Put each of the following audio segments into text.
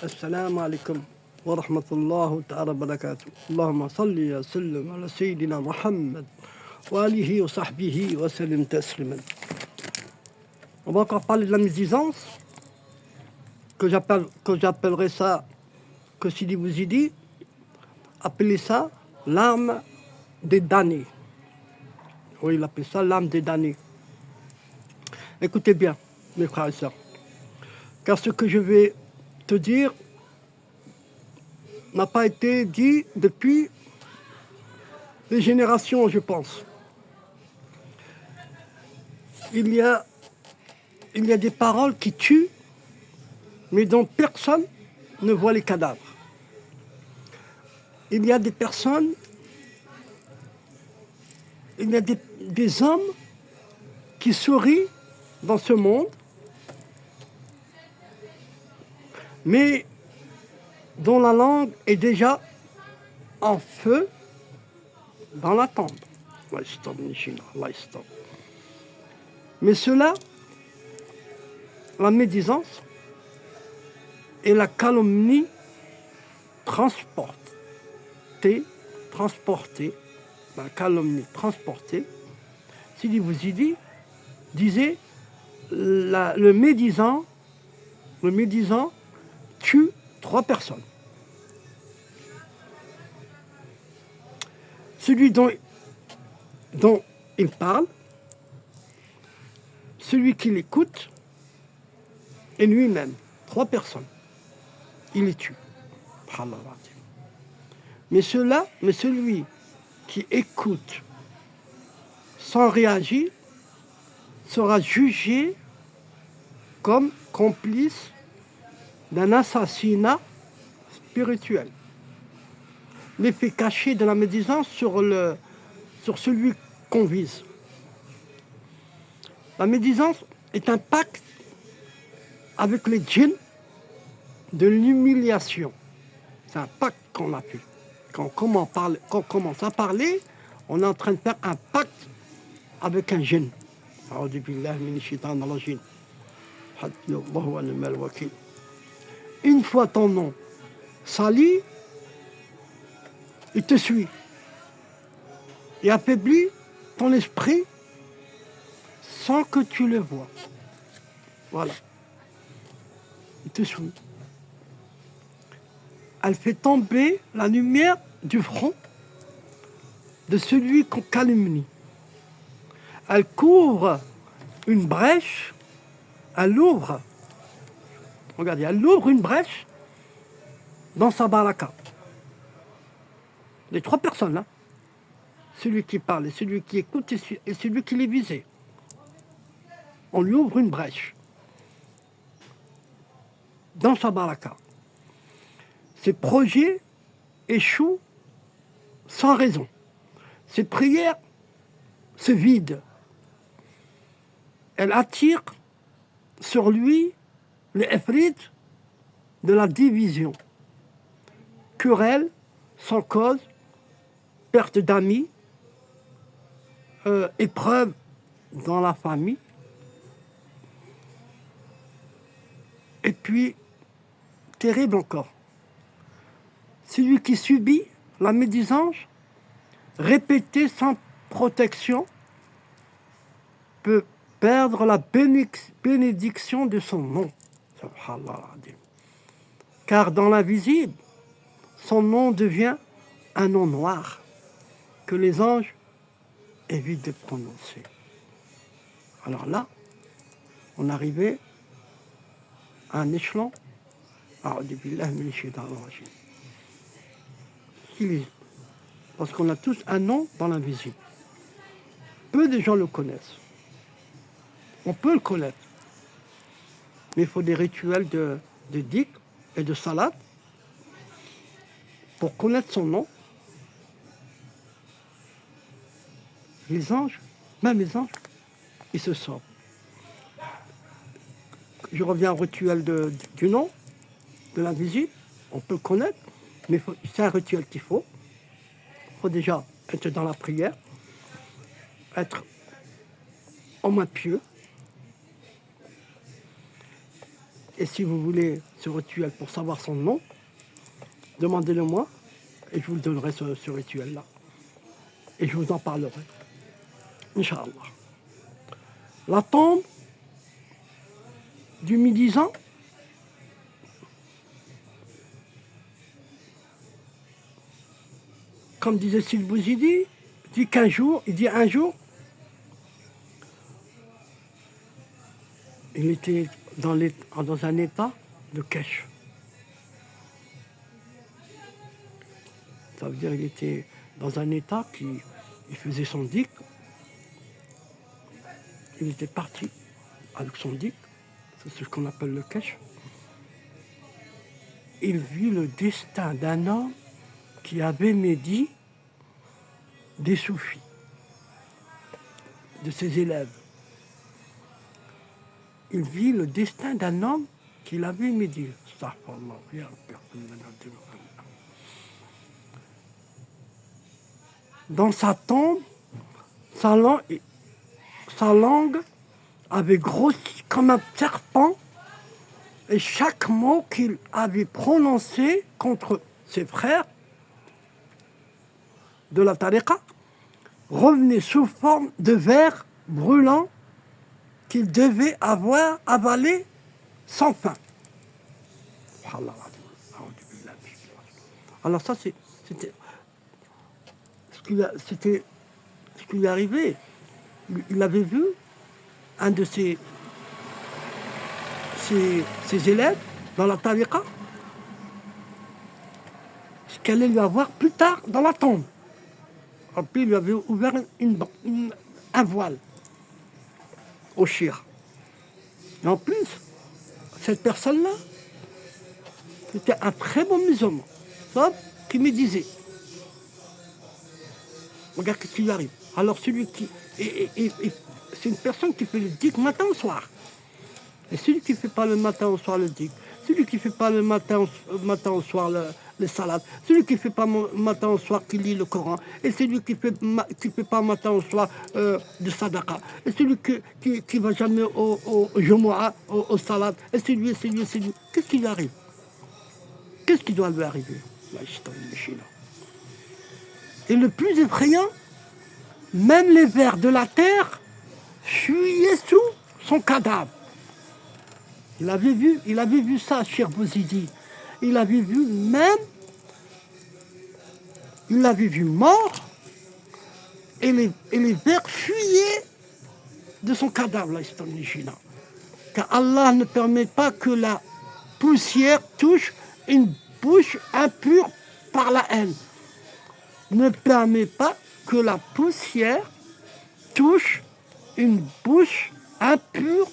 السلام عليكم ورحمة الله تعالى وبركاته. اللهم صل وسلم على سيدنا محمد وآله وصحبه وسلم تسليما. On va encore parler de la médisance, que j'appellerais ça, que Sidi Bouzidi appelait ça l'âme des damnés. Oui, il appelle ça l'âme des damnés. Écoutez bien, mes frères et sœurs, car ce que je vais te dire n'a pas été dit depuis des générations, je pense. Il y a des paroles qui tuent, mais dont personne ne voit les cadavres. Il y a des personnes, il y a des hommes qui sourient dans ce monde, mais dont la langue est déjà en feu dans la tombe. Mais cela, la médisance et la calomnie transportée, la calomnie transportée, Sidi Bouzidi disait le médisant tue 3 personnes. Celui dont il parle, celui qui l'écoute, et lui-même. 3 personnes. Il les tue. Mais celui qui écoute sans réagir sera jugé comme complice d'un assassinat spirituel. L'effet caché de la médisance sur celui qu'on vise. La médisance est un pacte avec les djinns de l'humiliation. C'est un pacte qu'on a fait. Quand on commence à parler, on est en train de faire un pacte avec un djinn. Une fois ton nom sali, il te suit. Il affaiblit ton esprit sans que tu le vois. Voilà. Il te suit. Elle fait tomber la lumière du front de celui qu'on calomnie. Elle couvre une brèche, elle ouvre une brèche dans sa baraka. Les 3 personnes, là, celui qui parle, et celui qui écoute et celui qui les visait. On lui ouvre une brèche dans sa baraka. Ses projets échouent sans raison. Ses prières se vident. Elle attire sur lui les effrites de la division. Querelle sans cause, perte d'amis, épreuve dans la famille. Et puis, terrible encore, celui qui subit la médisance, répétée sans protection, peut perdre la bénédiction de son nom. Car dans l'invisible, son nom devient un nom noir que les anges évitent de prononcer. Alors là, on arrivait à un échelon. Parce qu'on a tous un nom dans l'invisible. Peu de gens le connaissent. On peut le connaître. Mais il faut des rituels de dhikr et de salat pour connaître son nom. Les anges, même les anges, ils se sortent. Je reviens au rituel du nom, de l'invisible. On peut connaître, mais c'est un rituel qu'il faut. Il faut déjà être dans la prière, être au moins pieux. Et si vous voulez ce rituel pour savoir son nom, demandez-le moi et je vous donnerai ce rituel-là. Et je vous en parlerai. Inch'Allah. La tombe du médisant, comme disait Sidi Bouzidi, il dit un jour, il était dans un état de kèche. Ça veut dire qu'il était dans un état il faisait son dik. Il était parti avec son dik, c'est ce qu'on appelle le kèche. Il vit le destin d'un homme qui avait médit des soufis, de ses élèves. Il vit le destin d'un homme qu'il avait médit. Dans sa tombe, sa langue avait grossi comme un serpent et chaque mot qu'il avait prononcé contre ses frères de la tariqa revenait sous forme de verre brûlant qu'il devait avoir avalé sans fin. Alors ça, c'était ce qui lui est arrivé. Il avait vu un de ses élèves dans la tariqa, ce qu'elle allait lui avoir plus tard dans la tombe. Et puis il lui avait ouvert un voile au shir. Et en plus, cette personne-là, c'était un très bon musulman, qui me disait, regarde ce qui lui arrive. Alors celui qui... c'est une personne qui fait le dik matin au soir. Et celui qui ne fait pas le matin au soir le dik, celui qui ne fait pas le matin au soir le salat, celui qui ne fait pas le matin au soir qui lit le Coran, et celui qui ne fait pas le matin au soir de sadaqa, et celui qui ne va jamais au jumu'ah, au salat, et celui. Qu'est-ce qui lui arrive? Qu'est-ce qui doit lui arriver? Et le plus effrayant, même les vers de la terre fuyaient sous son cadavre. Il avait vu ça, Cheikh Bouzidi. Il avait vu mort, et les vers fuyaient de son cadavre, là, car Allah ne permet pas que la poussière touche une bouche impure par la haine. Ne permet pas que la poussière touche une bouche impure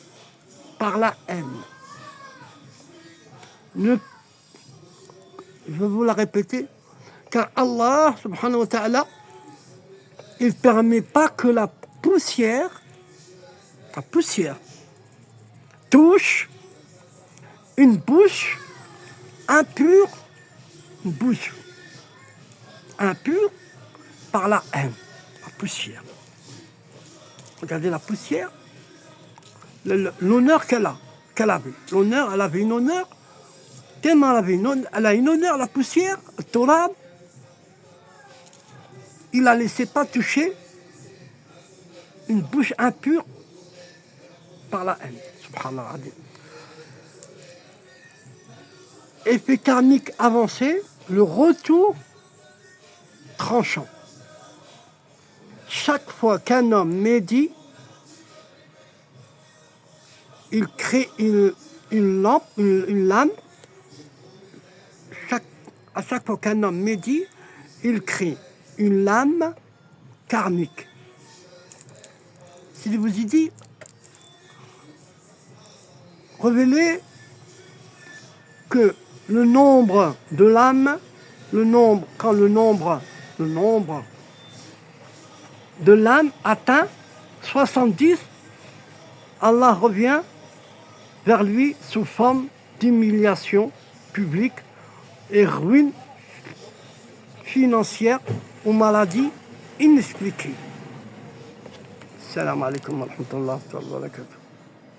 par la haine. Je vais vous la répéter, car Allah, subhanahu wa ta'ala, il ne permet pas que la poussière touche une bouche impure, par la haine. La poussière. Regardez la poussière, l'honneur qu'elle avait. L'honneur, elle avait une honneur, tellement elle a une honneur, la poussière, Torab, il ne la laissait pas toucher une bouche impure par la haine. Subhanallah. Effet karmique avancé, le retour tranchant. Chaque fois qu'un homme médit, il crée une lame. À chaque fois qu'un homme médit, il crée une lame karmique. Si je vous y dis, révélez que le nombre de lames, quand le nombre de lames atteint 70, Allah revient vers lui sous forme d'humiliation publique et ruine financière ou maladie inexpliquée. Salam alaikum wa rahmatullahi wa barakatuh.